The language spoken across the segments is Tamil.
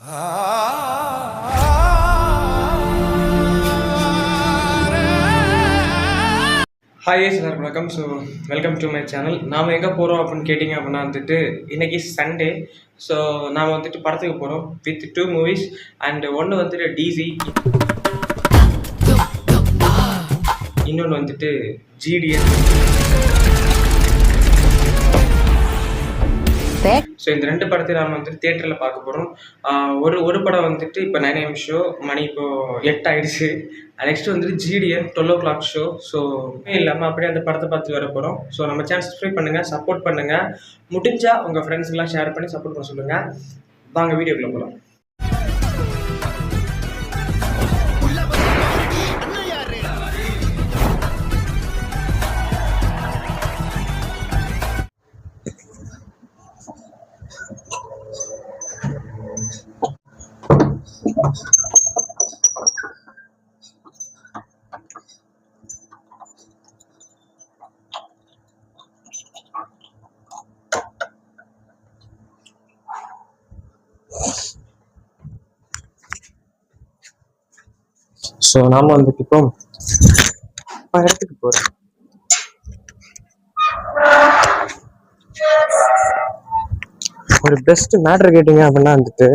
ஹாய் சார் வணக்கம். So welcome to my channel. நாம் எங்கே போகிறோம் அப்படின்னு கேட்டிங்க அப்படின்னா வந்துட்டு இன்றைக்கி சண்டே. ஸோ நாம் வந்துட்டு படத்துக்கு போகிறோம் வித் 2 மூவிஸ் அண்ட் ஒன்று வந்துட்டு டிசி, இன்னொன்று வந்துட்டு ஜிடிஎன். ஸோ இந்த 2 படத்தையும் நாம் வந்துட்டு தியேட்டரில் பார்க்க போகிறோம். ஒரு படம் வந்துட்டு இப்போ 9 AM ஷோ, மணி இப்போது 8 ஆகிடுச்சு. நெக்ஸ்ட் வந்துட்டு ஜிடிஎன் 12 o'clock ஷோ. ஸோ இல்லாமல் அப்படியே அந்த படத்தை பார்த்து வர போகிறோம். ஸோ நம்ம சேனல் சப்ஸ்கிரைப் பண்ணுங்கள், சப்போர்ட் பண்ணுங்கள். முடிஞ்சால் உங்கள் ஃப்ரெண்ட்ஸுக்கெல்லாம் ஷேர் பண்ணி சப்போர்ட் பண்ண சொல்லுங்கள். வாங்க வீடியோக்குள்ளே போகலாம். ஸோ நாம் வந்துட்டு இப்போ இடத்துக்கு போகிறோம். ஒரு பெஸ்ட் மேட்ரு கேட்டிங்க அப்படின்னா வந்துட்டு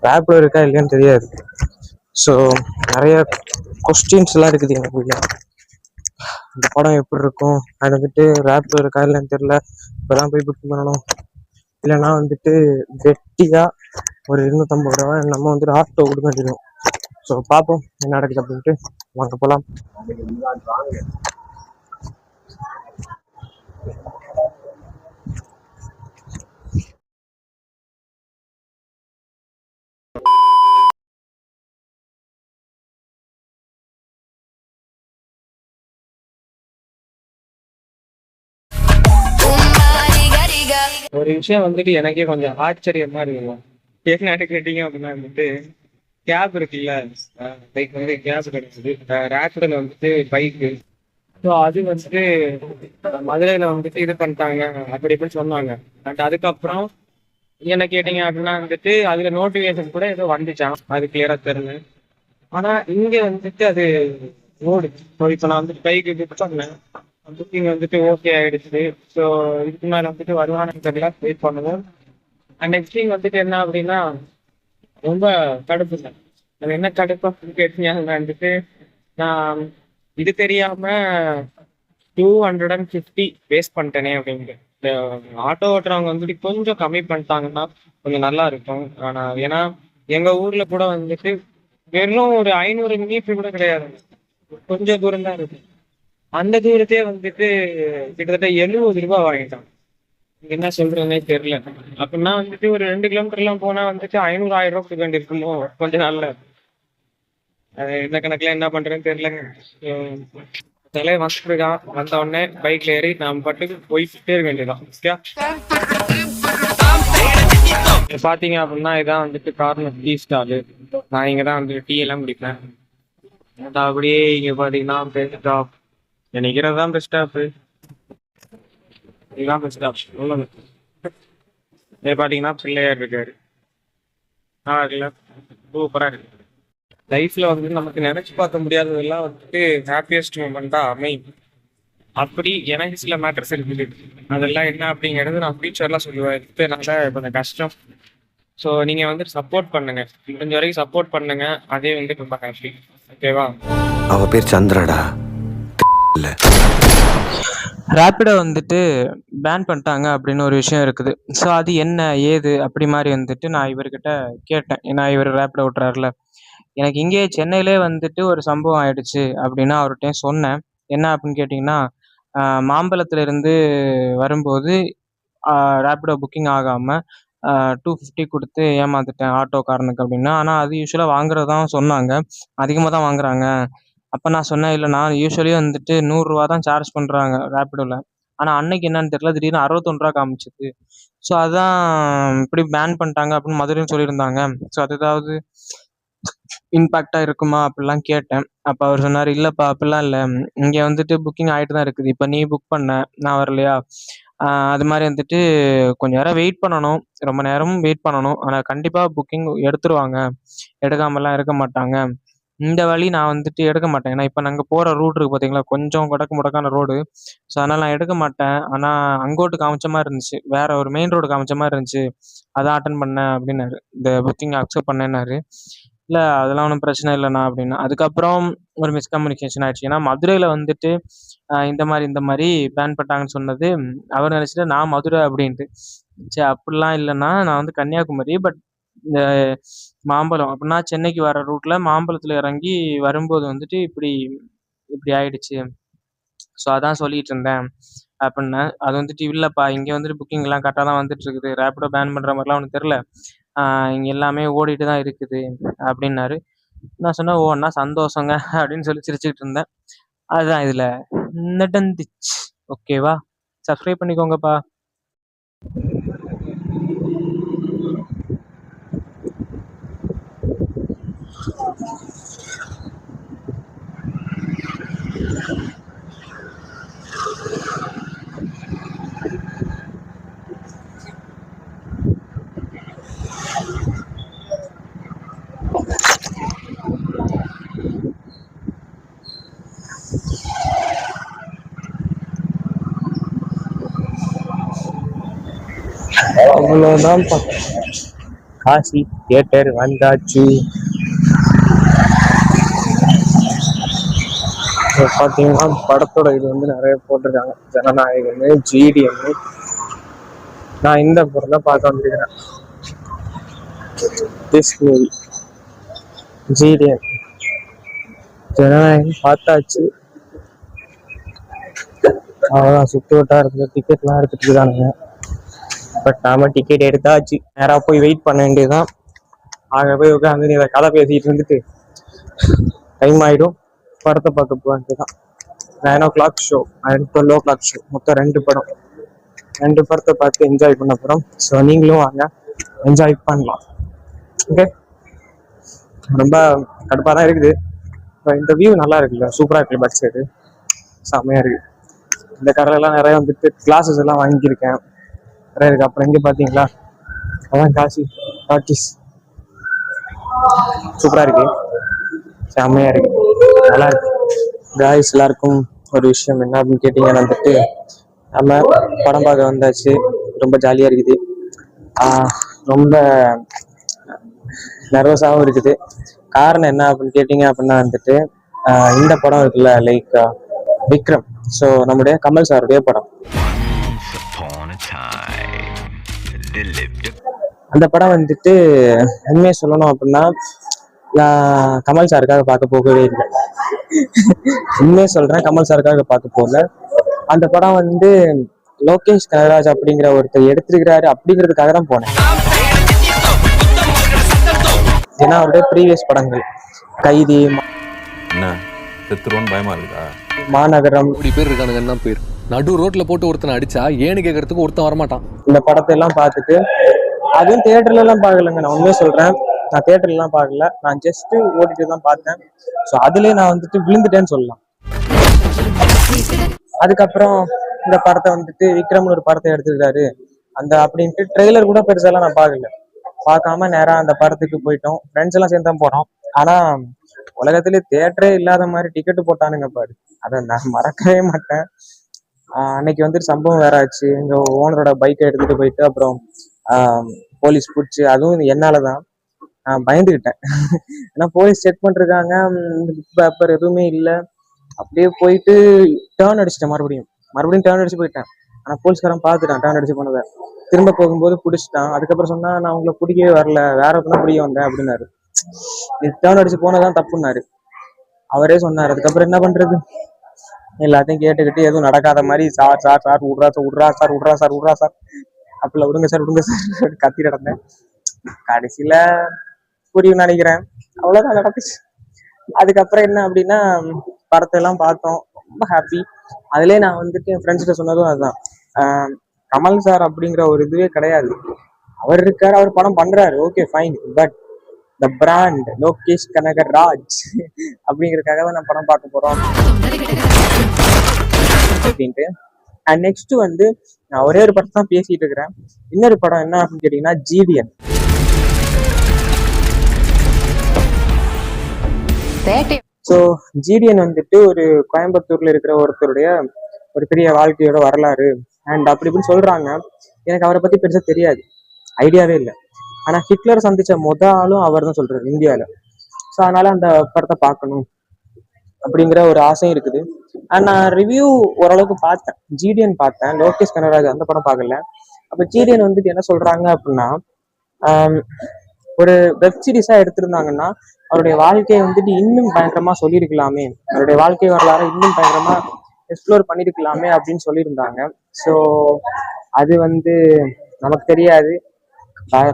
ரேப்பில் இருக்கா இல்லையான்னு தெரியாது. ஸோ நிறைய கொஸ்டின்ஸ்லாம் இருக்குது எனக்குள்ள. இந்த படம் எப்படி இருக்கும், அது வந்துட்டு ரேப்பில் இருக்கா இல்லைன்னு தெரியல, இப்போதான் போய் புக் பண்ணணும். இல்லைன்னா வந்துட்டு வெட்டியாக ஒரு 250 ரூபா நம்ம வந்துட்டு ஆட்டோ கொடுக்க வேண்டியதும். ஸோ பார்ப்போம் என்ன நடக்குது அப்படின்ட்டு. வாங்க போகலாம். ஒரு விஷயம் வந்துட்டு எனக்கே கொஞ்சம் ஆச்சரியமா இருக்கும். என்ன கேட்டீங்க அப்படின்னா வந்துட்டு கேப் இருக்குல்ல, பைக் வந்து கேப் கிடைக்குது, ரேப்பிடோல வந்துட்டு பைக்கு. ஸோ அது வந்துட்டு மதுரையில வந்துட்டு இது பண்ணிட்டாங்க அப்படி இப்படின்னு சொன்னாங்க. பட் அதுக்கப்புறம் என்ன கேட்டீங்க அப்படின்னா வந்துட்டு அதுல நோட்டிஃபிகேஷன் கூட ஏதோ வந்துச்சான், அது கிளியரா தெரியல. ஆனா இங்க வந்துட்டு அது ஓடுச்சு. ஸோ இப்போ நான் வந்துட்டு பைக்கு புக் பண்ணேன், புக்கிங் வந்துட்டு ஓகே ஆயிடுச்சு. ஸோ இதுக்கு மேலே வந்துட்டு வருமானம் தெரியல, வெயிட் பண்ணுவோம். அண்ட் நெக்ஸ்ட் திங் வந்துட்டு என்ன அப்படின்னா ரொம்ப கடுப்பு சார். அது என்ன கடுப்பு அப்படின்னு கேட்டீங்கன்னா வந்துட்டு நான் இது தெரியாம 250 வேஸ்ட் பண்ணிட்டேனே அப்படின்ட்டு. இந்த ஆட்டோ ஓட்டுறவங்க வந்துட்டு கொஞ்சம் கம்மி பண்ணிட்டாங்கன்னா கொஞ்சம் நல்லா இருக்கும். ஆனா ஏன்னா எங்க ஊர்ல கூட வந்துட்டு வெறும் ஒரு 500 மீட்டர் கூட கிடையாது, கொஞ்சம் தூரம் தான் இருக்கு. அந்த தூரத்தையே வந்துட்டு கிட்டத்தட்ட 70 ரூபாய் வாங்கிட்டான். என்ன சொல்றதுன்னே தெரியல. அப்படின்னா வந்துட்டு ஒரு 2 கிலோமீட்டர் எல்லாம் போனா வந்துட்டு 500 1000 ரூபாய் கொடுக்க வேண்டியிருக்குமோ கொஞ்ச நாள்ல. அது இந்த கணக்குல என்ன பண்றேன்னு தெரியலங்க. தலையை வந்துருக்கான், வந்த உடனே பைக்ல ஏறி நாம் பாட்டுக்கு போயிட்டே இருக்க வேண்டியதான். பாத்தீங்க அப்படின்னா இதான் வந்துட்டு கார்னர் டீ ஸ்டாலு. நான் இங்கதான் வந்துட்டு டீ எல்லாம் குடிப்பேன். அப்படியே இங்க பாத்தீங்கன்னா பெஸ்ட் ஸ்டாப், நினைக்கிறது தான் பெஸ்ட் ஸ்டாப். இதுதான் பெஸ்ட் ஸ்டாப். இதை பாத்தீங்கன்னா பிள்ளையார் இருக்காரு, நல்லா இருக்குல்ல, சூப்பரா இருக்கு. லைஃப்ல வந்துட்டு நமக்கு நினைச்சு பார்க்க முடியாததெல்லாம் வந்துட்டு ஹாப்பியஸ்ட் மூமெண்டா அமையும். அப்படி எனக்கு சில மேட்டர்ஸ் இருக்குது. அதெல்லாம் என்ன அப்படிங்கிறது நான் ஃபியூச்சர்லாம் சொல்லுவேன். இப்போ என்னால கொஞ்சம் கஷ்டம். ஸோ நீங்க வந்துட்டு சப்போர்ட் பண்ணுங்க, முடிஞ்ச வரைக்கும் சப்போர்ட் பண்ணுங்க. அதே வந்து ரொம்ப ஹாப்பி. ஓகேவா? அவ பேர் சந்திரடா. ரேப்பிடோ வந்துட்டு பேன் பண்ணிட்டாங்க அப்படின்னு ஒரு விஷயம் இருக்குது. ஸோ அது என்ன ஏது அப்படி மாதிரி வந்துட்டு நான் இவர்கிட்ட கேட்டேன். ஏன்னா இவர் ரேப்பிடோ ஓட்டுறாருல. எனக்கு இங்கே சென்னையிலே வந்துட்டு ஒரு சம்பவம் ஆயிடுச்சு அப்படின்னு அவர்கிட்டையும் சொன்னேன். என்ன அப்படின்னு கேட்டிங்கன்னா, மாம்பழத்துல இருந்து வரும்போது ரேப்பிடோ புக்கிங் ஆகாமல் 250 கொடுத்து ஏமாந்துட்டேன் ஆட்டோக்காரனுக்கு அப்படின்னா. ஆனால் அது யூஸ்வலாக வாங்குறதான் சொன்னாங்க, அதிகமாக தான் வாங்குறாங்க. அப்போ நான் சொன்னேன், இல்லை நான் யூஸ்வலி வந்துட்டு 100 ரூபா தான் சார்ஜ் பண்ணுறாங்க ரேப்பிடோவில். ஆனால் அன்னைக்கு என்னன்னு தெரியல, திடீர்னு 61 ரூபா காமிச்சிது. ஸோ அதான் இப்படி பேன் பண்ணிட்டாங்க அப்படின்னு மதுரையும் சொல்லியிருந்தாங்க. ஸோ அது ஏதாவது இம்பேக்டாக இருக்குமா அப்படிலாம் கேட்டேன். அப்போ அவர் சொன்னார், இல்லைப்பா அப்படிலாம் இல்லை, இங்கே வந்துட்டு புக்கிங் ஆகிட்டு தான் இருக்குது. இப்போ நீ புக் பண்ண, நான் வரலையா, அது மாரி வந்துட்டு கொஞ்சம் நேரம் வெயிட் பண்ணணும். ரொம்ப நேரமும் வெயிட் பண்ணணும். ஆனா கண்டிப்பா புக்கிங் எடுத்துருவாங்க. எடுக்காமலாம் இருக்க மாட்டாங்க. இந்த வழி நான் வந்துட்டு எடுக்க மாட்டேன். ஏன்னா, இப்ப நாங்க போற ரூட் இருக்கு பார்த்தீங்களா, கொஞ்சம் கொடக்கு முடக்கான ரோடு. ஸோ, அதனால நான் எடுக்க மாட்டேன். ஆனா, அங்கோட்டு காமிச்ச மாரி இருந்துச்சு. வேற ஒரு மெயின் ரோடு காமிச்ச மாரி இருந்துச்சு. அதான் அட்டெண்ட் பண்ணேன் அப்டின்னாரு. இந்த புக்கிங் அக்செப்ட் பண்ணேன்னாரு. இல்ல அதெல்லாம் ஒண்ணும் பிரச்சனை இல்லண்ணா அப்டின்னா. அதுக்கப்புறம் ஒரு மிஸ்கம்யூனிகேஷன் ஆயிடுச்சு. ஏன்னா, மதுரையில வந்துட்டு இந்த மாரி பேன் பண்ணிட்டாங்கன்னு சொன்னது, அவர் நெனச்சுட்டு நான் மதுரை அப்டின்ட்டு. ச்சே! அப்டிலாம் இல்லண்ணா. நான் வந்து கன்னியாகுமரி. பட் இந்த மாம்பலம் அப்டின்னா சென்னைக்கு வர ரூட்ல மாம்பலத்துல இறங்கி வரும்போது வந்துட்டு இப்டி இப்டி ஆயிடுச்சு. ஸோ, அதான் சொல்லிட்டு இருந்தேன் அப்டின்னேன். அது வந்துட்டு இல்லப்பா இங்க வந்துட்டு புக்கிங்லாம் கரெக்ட்டா தான் வந்துட்டு இருக்குது. ரேப்பிடோ பேன் பண்ற மாரிலாம் ஒண்ணும் தெர்ல. இங்க எல்லாமே ஓடிட்டு தான் இருக்குது அப்டின்னாரு. நான் சொன்னேன், "ஓ! அண்ணா சந்தோஷங்க" அப்டின்னு சொல்லி சிரிச்சுக்கிட்டு இருந்தேன். அதுதான் இதுல நடந்துச்சு. ஓகேவா? சப்ஸ்கிரைப் பண்ணிக்கோங்கப்பா. அவ்வளோதான்ப்பா. காசி தியேட்டர் வந்தாச்சு. இப்போ பார்த்தீங்கன்னா, படத்தோட இது வந்து நெறைய போட்டிருக்காங்க. ஜனநாயகன்னு, ஜிடிஎம்ன்னு. நான் இந்த படம் தான் பார்க்க வந்திருக்கிறேன். This movie GDM. ஜனநாயகம் பார்த்தாச்சு. அவ்வளோதான் சுற்று வட்டாரத்துல டிக்கெட்லாம் எடுத்துட்டு இருக்கானுங்க. பட் நாம டிக்கெட் எடுத்தாச்சு. நேரா போய் வெயிட் பண்ண வேண்டியதுதான். அங்க போய் உட்காந்து நீ கதை பேசிட்டு இருந்துட்டு டைம் ஆயிடும். படத்தை பார்க்க போக வேண்டியதுதான். 9 o'clock show and 12 o'clock show. மொத்தம் 2 படம். 2 படத்தை பார்த்து என்ஜாய் பண்ண போறோம். ஸோ நீங்களும் வாங்க, என்ஜாய் பண்ணலாம். ஓகே, ரொம்ப கடுப்பாக தான் இருக்குது. இந்த வியூ நல்லா இருக்குல்ல, சூப்பராக இருக்குல்ல, பட் சைடு செம்மையா இருக்கு. இந்த கடையிலலாம் நிறைய வந்துட்டு கிளாஸஸ் எல்லாம் வாங்கியிருக்கேன். நிறைய இருக்கு. அப்புறம் எங்கே பார்த்தீங்களா, அதான் காசி டாக்கீஸ். சூப்பராக இருக்கு, செம்மையா இருக்கு, நல்லா இருக்கு. காய்ஸ் எல்லாருக்கும் ஒரு விஷயம் என்ன அப்படின்னு கேட்டீங்கன்னா வந்துட்டு, நம்ம படம் பார்க்க வந்தாச்சு. ரொம்ப ஜாலியாக இருக்குது. ரொம்ப நர்வஸாகவும் இருக்குது. காரணம் என்ன அப்படின்னு கேட்டீங்க அப்படின்னா வந்துட்டு, இந்த படம் இருக்குல்ல, லைக் விக்ரம். ஸோ நம்முடைய கமல் சாருடைய படம். அந்த படம் வந்துட்டு உண்மையை சொல்லணும் அப்படின்னா, நான் கமல் சாருக்காக பார்க்க போகவே இல்லை. உண்மையை சொல்றேன், கமல் சாருக்காக பார்க்க போகல. அந்த படம் வந்து லோகேஷ் கனகராஜ் அப்படிங்கிற ஒருத்தர் எடுத்திருக்கிறாரு அப்படிங்கிறதுக்காக தான் போனேன். ஏன்னா அவருடைய ப்ரீவியஸ் படங்கள் கைதி, பயமா இருக்கா, மாநகரம், இப்படி பேர் இருக்கானுங்கன்னா பேர் நடு ரோட்ல போட்டு ஒருத்தனை அடிச்சா ஏன்னு கேட்கறதுக்கு ஒருத்தன் வரமாட்டான். இந்த படத்தை எல்லாம் பார்த்துட்டு, அதுவும் தியேட்டர்ல எல்லாம் பார்க்கலங்க. நான் உண்மையை சொல்றேன், நான் தியேட்டர்ல எல்லாம் பார்க்கல. நான் ஜஸ்ட் ஓடிட்டு தான் பார்த்தேன். ஸோ அதுலயே நான் வந்துட்டு விழுந்துட்டேன்னு சொல்லலாம். அதுக்கப்புறம் இந்த படத்தை வந்துட்டு விக்ரம்னு ஒரு படத்தை எடுத்துருக்காரு அந்த அப்படின்ட்டு ட்ரெய்லர் கூட பெருசாலாம் நான் பார்க்கல. பார்க்காம நேரா அந்த படத்துக்கு போயிட்டோம். ஃப்ரெண்ட்ஸ் எல்லாம் சேர்ந்து தான் போனோம். ஆனா உலகத்திலே தியேட்டரே இல்லாத மாதிரி டிக்கெட்டு போட்டானுங்க பாரு, அதை நான் மறக்கவே மாட்டேன். அன்னைக்கு வந்துட்டு சம்பவம் வேற ஆச்சு. எங்க ஓனரோட பைக்கை எடுத்துட்டு போயிட்டு அப்புறம் போலீஸ் பிடிச்சி, அதுவும் என்னாலதான் நான் பயந்துக்கிட்டேன். ஏன்னா போலீஸ் செக் பண்ணிருக்காங்க, பேப்பர் எதுவுமே இல்லை. அப்படியே போயிட்டு டேர்ன் அடிச்சிட்டேன், மறுபடியும் டேர்ன் அடிச்சு போயிட்டேன். ஆனா போலீஸ்காரன் பார்த்துட்டான் டேர்ன் அடிச்சு போனதை. திரும்ப போகும்போது பிடிச்சிட்டான். அதுக்கப்புறம் சொன்னா, நான் உங்களை பிடிக்கவே வரல, வேற ஒருத்தனா பிடிக்க வந்தேன் அப்படின்னாரு. நீ டேர்ன் அடிச்சு போனதான் தப்புன்னாரு. அவரே சொன்னார். அதுக்கப்புறம் என்ன பண்றது, எல்லாத்தையும் கேட்டுக்கிட்டு எதுவும் நடக்காத மாதிரி சார் சார் சார் விட்றா சார் விட்றா சார் விட்றா சார் விட்றா சார் அப்படில விடுங்க சார் கத்தி நடந்தேன். கடைசியில புரியும் நினைக்கிறேன். அவ்வளவுதான் நடந்துச்சு. அதுக்கப்புறம் என்ன அப்படின்னா, படத்தை எல்லாம் பார்த்தோம், ரொம்ப ஹாப்பி. அதுலயே நான் வந்துட்டு என் ஃப்ரெண்ட்ஸ்கிட்ட சொன்னதும் அதுதான், கமல் சார் அப்படிங்கிற ஒரு இதுவே கிடையாது. அவர் இருக்காரு, அவர் படம் பண்றாரு, okay fine. But the brand Lokesh Kanagaraj அப்படிங்கிறதுக்காக தான் நான் படம் பார்க்க போறோம் அப்படின்ட்டு. அண்ட் நெக்ஸ்ட் வந்து நான் ஒரே ஒரு படம் தான் பேசிட்டு இருக்கிறேன். இன்னொரு படம் என்ன அப்படின்னு கேட்டீங்கன்னா ஜிடிஎன். ஸோ ஜிடிஎன் வந்துட்டு ஒரு கோயம்புத்தூர்ல இருக்கிற ஒருத்தருடைய ஒரு பெரிய வாழ்க்கையோட வரலாறு அண்ட் அப்படி இப்படின்னு சொல்றாங்க. எனக்கு அவரை பத்தி பெருசா தெரியாது, ஐடியாவே இல்லை. ஆனா ஹிட்லர் சந்திச்ச ஆளும் அவர் தான் சொல்றாரு இந்தியாவில். ஸோ அதனால அந்த படத்தை பார்க்கணும் அப்படிங்கிற ஒரு ஆசையும் இருக்குது. அண்ட் நான் ரிவ்யூ ஓரளவுக்கு பார்த்தேன், ஜிடிஎன் பார்த்தேன், லோகேஷ் கனகராஜ் அந்த படம் பார்க்கல. அப்போ ஜிடிஎன் வந்துட்டு என்ன சொல்றாங்க அப்படின்னா, ஒரு வெப் சீரிஸா எடுத்திருந்தாங்கன்னா அவருடைய வாழ்க்கையை வந்துட்டு இன்னும் பயங்கரமா சொல்லியிருக்கலாமே, அவருடைய வாழ்க்கை வரலாறு இன்னும் பயங்கரமா எக்ஸ்ப்ளோர் பண்ணியிருக்கலாமே அப்படின்னு சொல்லியிருந்தாங்க. ஸோ அது வந்து நமக்கு தெரியாது,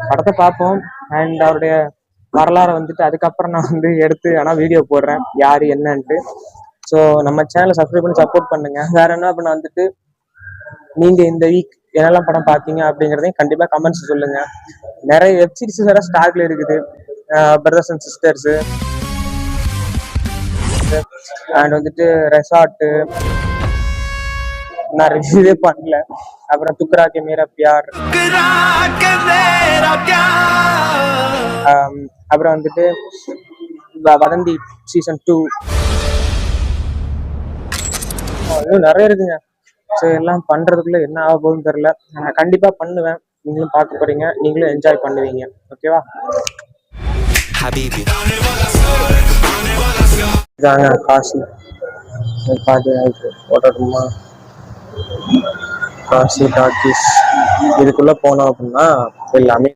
படத்தை பார்ப்போம். அண்ட் அவருடைய வரலாறை வந்துட்டு அதுக்கப்புறம் நான் வந்து எடுத்து ஆனால் வீடியோ போடுறேன் யாரு என்னன்ட்டு. ஸோ நம்ம சேனலை சப்ஸ்கிரைப் பண்ணி சப்போர்ட் பண்ணுங்க. வேற என்ன அப்படின்னா வந்துட்டு நீங்க இந்த வீக் என்னெல்லாம் படம் பார்த்தீங்க அப்படிங்கிறதையும் கண்டிப்பா கமெண்ட்ஸ் சொல்லுங்க. நிறைய வெப் சீரிஸ் வேற ஸ்டாக்ல இருக்குது, பிரதர்ஸ் அண்ட் சிஸ்டர்ஸ் அண்ட் வந்துட்டு ரெசார்ட்டு நான் ரிவ்யூவே பண்ணல. அப்புறம் துக்ரா கே மேரா பியார், அப்புறம் வந்துட்டு வதந்தி சீசன் 2, இன்னும் நிறைய இருக்குங்க. ஸோ எல்லாம் பண்றதுக்குள்ள என்ன ஆக போகுதுன்னு தெரியல. நான் கண்டிப்பா பண்ணுவேன், நீங்களும் பார்க்க போறீங்க, நீங்களும் என்ஜாய் பண்ணுவீங்க. ஓகேவா? இதாங்க காசி பாதி ஓட்டணுமா, காசி டாக்கிஸ் இதுக்குள்ள போனோம் அப்படின்னா எல்லாமே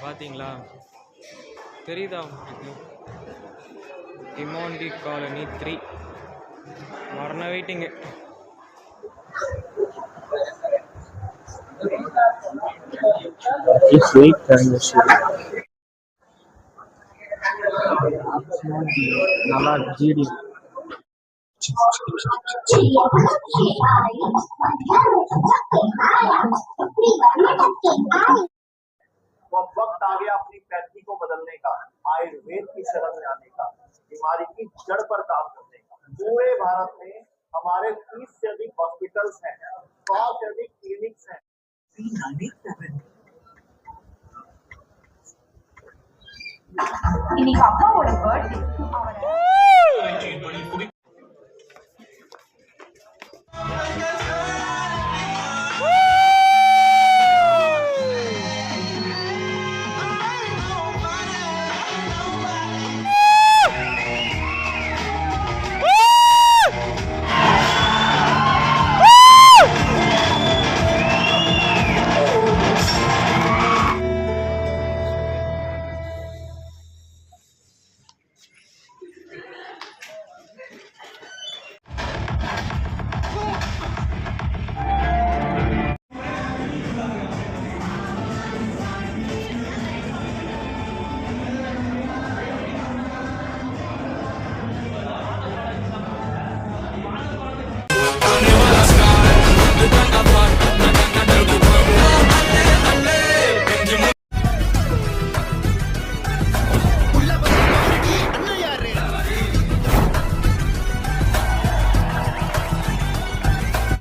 பார்த்தீங்களா, தெரியுதா உங்களுக்கு? டிமாண்டி காலனி 3 மரண வெயிட்டிங்கு. நல்லா ஜிடி वो वक्त आ गया अपनी पैथी को बदलने का, आयुर्वेद की शरण में आने का, बीमारी की जड़ पर काम करने का। पूरे भारत में हमारे 30 से अधिक हॉस्पिटल्स हैं, 100 से अधिक क्लिनिक्स हैं। இன்னைக்கு அப்பாவோட பர்த்டே.